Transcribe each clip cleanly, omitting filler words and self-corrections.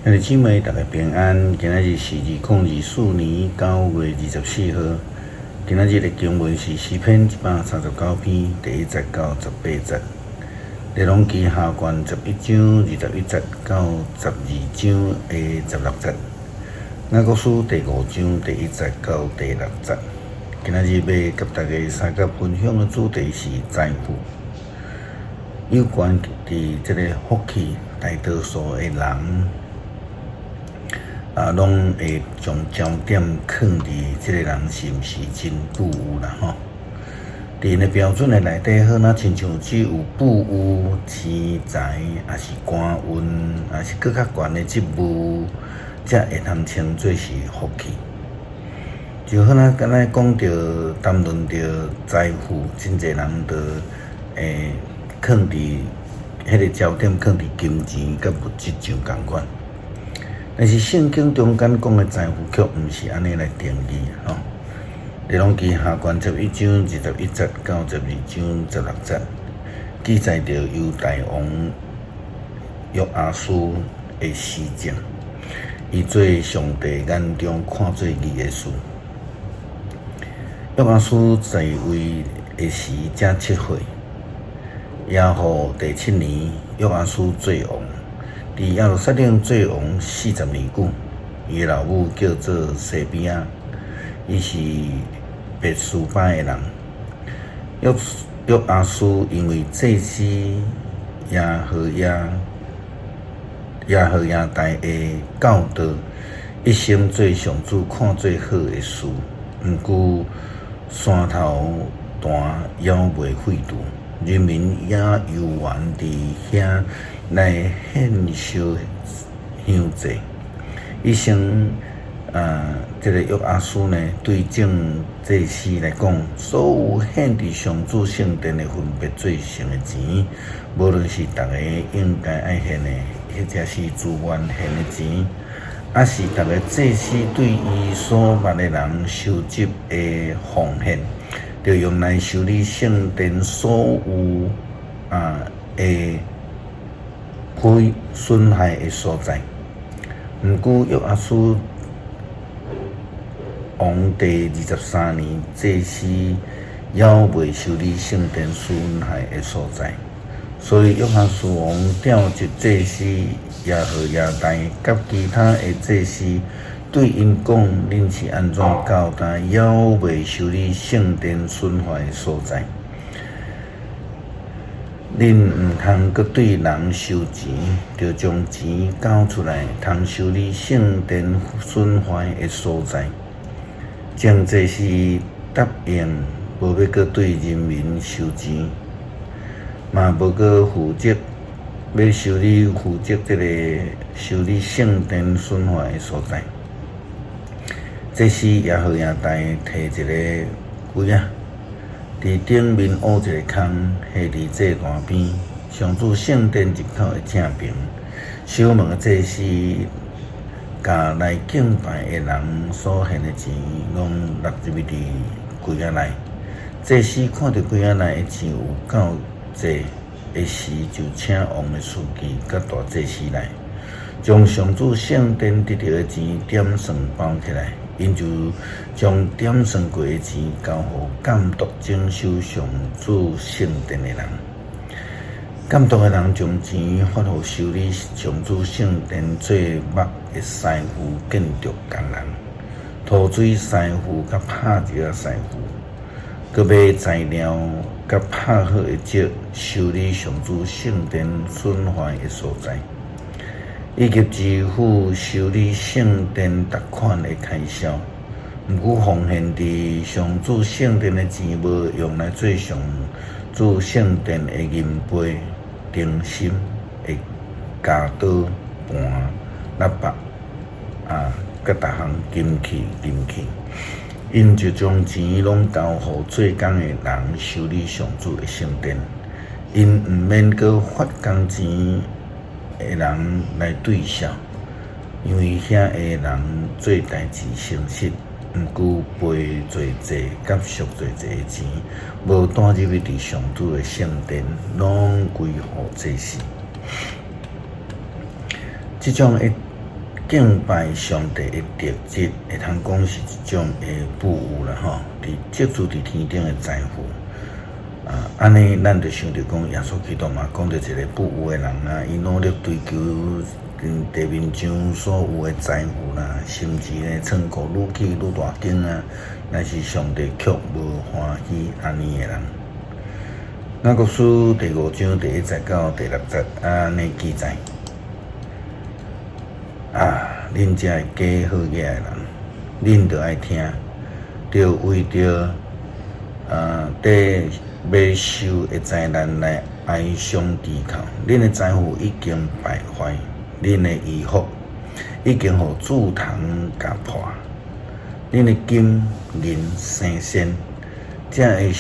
兄弟姊妹，大家平安。今仔日是2024年9月24号。今仔日的经文是诗篇139篇第1节到18节，列王记下卷11章21节到12章的16节，雅各书第5章第1节到第6节。今仔日要甲大家三角分享的主题是财富，有关伫这个福气大多数的人。拢会将焦点放伫即个人是毋是真富有啦吼。伫因的标准的内底，好若亲像只有富有、钱财，也是官运，也是搁较悬的职务，才会通称作是福气。就好若敢若讲着谈论着财富，真侪人都会放伫迄个焦点，放伫金钱甲物质上共款。但是圣经中间讲的财富却毋是安尼来定义吼。列王记下卷11章21节到12章16节，记载着犹大王约阿斯的事情，伊做上帝眼中看做义的事。约阿斯在位的时才7岁，耶户第7年，约阿斯做王。伫耶路撒冷做王40年久，伊老母叫做西比亚，伊是别书巴的人。约阿斯因为祭司耶和亚大的教导，一生做上主看最好的事，毋过山头弹犹未废除，人民也犹原伫遐来献烧香祭。医生这个约阿斯呢，对正祭司来讲，所有献伫上主圣殿的分别最成的钱，无论是大家应该爱献的，或者是自愿献的钱，还是大家祭司对伊所捌的人收集的奉献，就用来修理圣殿所有的会损害的所在。毋过约阿斯王第23年，祭司犹未修理圣殿损害的所在，所以约阿斯王调集祭司耶和亚大甲其他的祭司，对因讲：恁是安怎交代犹未修理圣殿损坏的所在？恁毋通阁对人收钱，就将钱交出来，通修理圣殿损坏的所在。正这是答应，无要阁对人民收钱，嘛无阁负责要负责这个修理圣殿损坏的所在。这是耶和亚大摕一个柜仔，伫顶面挖一个坑，下伫祭坛边，上主圣殿入口的正边。守门的祭司甲来敬拜的人所献的钱，拢落入伫柜仔内。祭司看到柜仔内的钱有够济的时，就请王的书记甲大祭司来，将上主圣殿得到的钱点算包起来。因就将点算过的钱交予监督征收上主圣殿的人。监督的人将钱发予修理上主圣殿做木的师傅、建筑工人、涂水师傅甲拍石师傅，搁买材料甲拍好的石，修理上主圣殿损坏的所在，以及支付修理圣殿逐款的开销。毋过奉献伫上主圣殿的钱，无用来做上主圣殿的银杯、灯芯、的家刀、盘、喇叭甲逐项金器。因就将钱拢交予做工的人修理上主的圣殿，因毋免阁发工钱的人来对销，因为遐的人做代志诚实，毋过赔最济甲赎最济的钱，无带入去伫上主的圣殿，拢归予祭司。即种的敬拜上帝的特质，会通讲是一种的富有啦吼，积住伫天顶的财富。安尼咱就想着讲，耶稣基督嘛，讲着一个富有的人啊，伊努力追求地面上所有的财富啦，甚至呢，仓库愈起愈大间啊，乃是上帝却无欢喜安尼的人。那个书第5章第1节到第6节安尼记载。恁这假好嘢的人，恁着爱听，着为着未受的灾难来哀伤低靠。恁的财富已经败坏，恁的衣服已经互蛀虫夹破，恁的金银生鲜，才会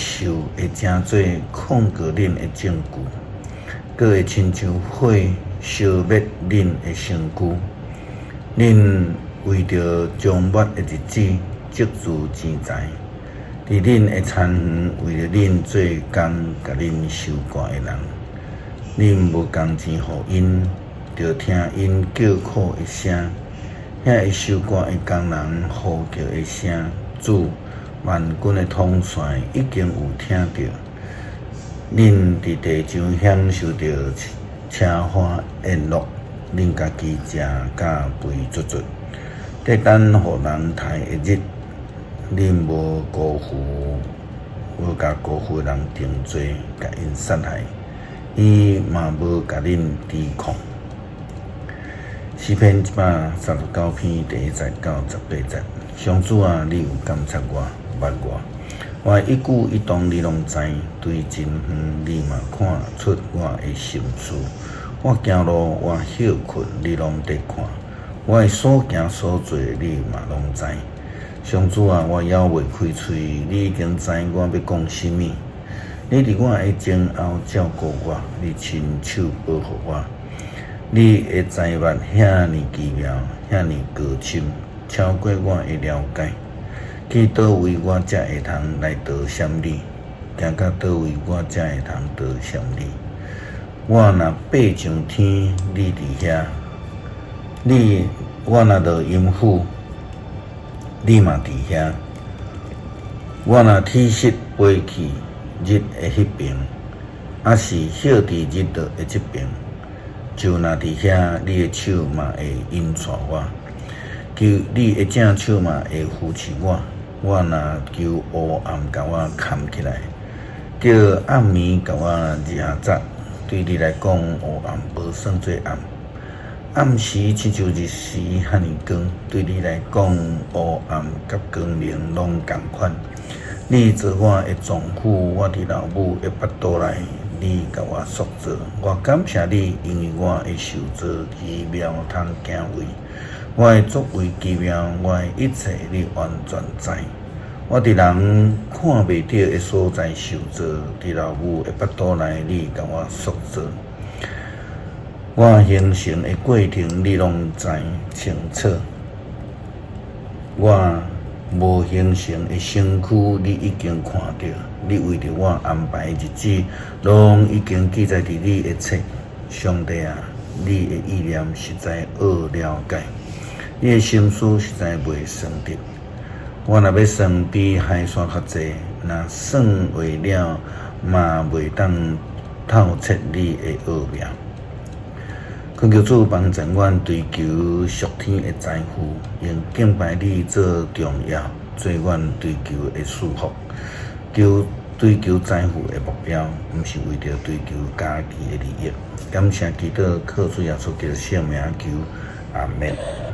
真做控告恁的证据，佫会亲像火烧灭恁的身躯。恁为着将末的日子积聚钱财，伫恁的田园为了恁做工，甲恁收割的人，恁无工钱互因，着听因叫苦一声，遐会收割的工人呼叫一声，主万军的统帅已经有听到，恁伫地上享受着车花宴乐。恁家己食甲肥足足，得等互人杀的日，恁无甲辜负人定罪，甲因杀害，伊嘛无甲恁抵抗。诗篇139篇第1节到18节，上主啊，你有监察我、捌我一举一动你拢知，对真远你嘛看出我的心思。我行路，我休困，你拢在看；我的所行所做，你嘛拢知。上主啊，我还未开嘴，你已经知我要讲什么。你伫我的前后照顾我，你亲手保护我。你的财物遐尼奇妙，遐尼高深，超过我的了解。去倒位我才会通来得闪你？行到倒位我才会通得闪你？我若爬上天，你伫遐；我若落阴府，你嘛伫遐。我若天色飞去，日会迄边，还是晓伫日落的这边，就若伫遐，你的手嘛会引带我，求你的正手嘛会扶持我。我若求黑暗甲我藏起来，叫暗暝甲我遮罩。对你来讲，黑暗无算做暗，暗时亲像日时遐尼光。对你来讲，黑暗甲光明拢同款。你做我的丈夫，我伫老母的腹肚内，你甲我塑造。我感谢你，因为我会受造奇妙通行为，我的作为奇妙，我的一切你完全知。我伫人看袂到的所在受造，伫老母的腹肚内，你甲我塑造。我形成的过程，你拢知清楚。我无形成的身躯，你已经看到。你为着我安排的日子，拢已经记载伫你的册。上帝啊，你的意念实在好了解，你的心思实在袂算得。我若要算比海沙较济，若算为了，嘛袂当透彻你的奥妙。恳求主帮助阮追求属天的财富，用敬拜你做重要，做阮追求的束缚。追求财富的目标，毋是为着追求家己的利益。感谢基督靠主耶稣基督圣名求，阿门。